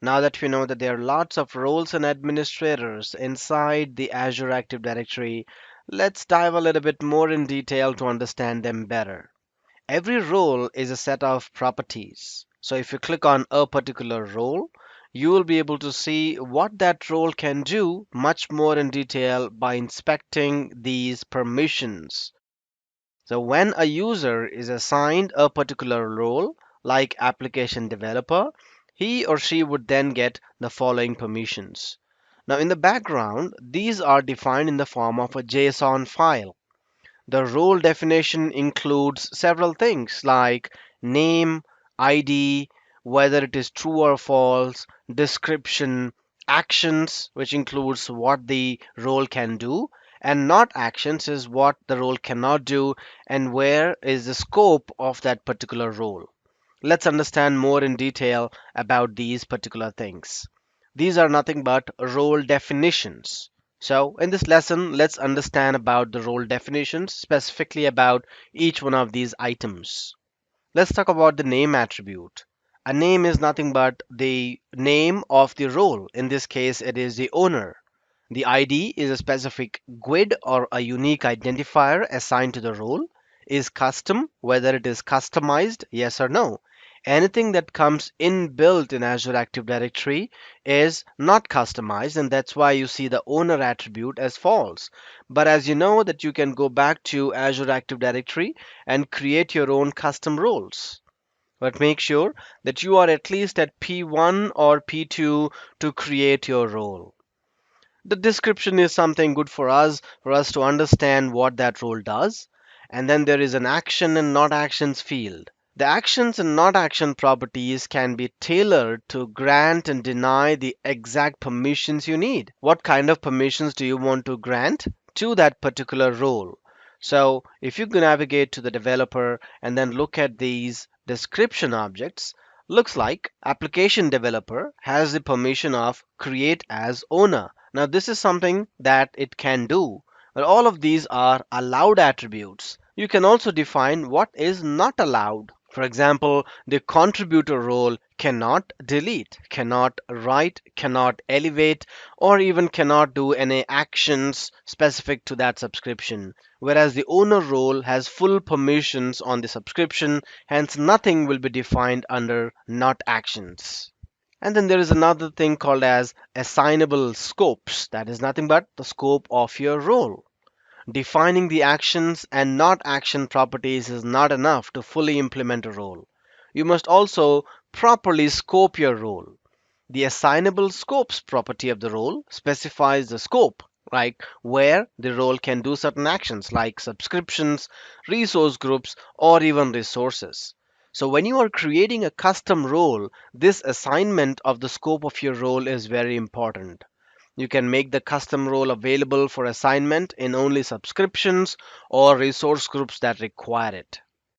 Now that we know that there are lots of roles and administrators inside the Azure Active Directory, let's dive a little bit more in detail to understand them better. Every role is a set of properties. So if you click on a particular role, you will be able to see what that role can do much more in detail by inspecting these permissions. So when a user is assigned a particular role, like application developer, he or she would then get the following permissions. Now in the background, these are defined in the form of a JSON file. The role definition includes several things like name, ID, whether it is true or false, description, actions, which includes what the role can do, and not actions is what the role cannot do, and where is the scope of that particular role. Let's understand more in detail about these particular things. These are nothing but role definitions. So, in this lesson, let's understand about the role definitions, specifically about each one of these items. Let's talk about the name attribute. A name is nothing but the name of the role. In this case, it is the owner. The ID is a specific GUID or a unique identifier assigned to the role. Is custom, whether it is customized, yes or no. Anything that comes inbuilt in Azure Active Directory is not customized, and that's why you see the owner attribute as false. But as you know that you can go back to Azure Active Directory and create your own custom roles. But make sure that you are at least at P1 or P2 to create your role. The description is something good for us to understand what that role does. And then there is an action and not actions field. The actions and not action properties can be tailored to grant and deny the exact permissions you need. What kind of permissions do you want to grant to that particular role? So if you navigate to the developer and then look at these description objects, looks like application developer has the permission of create as owner. Now this is something that it can do. But all of these are allowed attributes. You can also define what is not allowed. For example, the contributor role cannot delete, cannot write, cannot elevate, or even cannot do any actions specific to that subscription. Whereas the owner role has full permissions on the subscription, hence nothing will be defined under not actions. And then there is another thing called as assignable scopes. That is nothing but the scope of your role. Defining the actions and not action properties is not enough to fully implement a role. You must also properly scope your role. The assignable scopes property of the role specifies the scope, like where the role can do certain actions like subscriptions, resource groups, or even resources. So when you are creating a custom role, this assignment of the scope of your role is very important. You can make the custom role available for assignment in only subscriptions or resource groups that require it.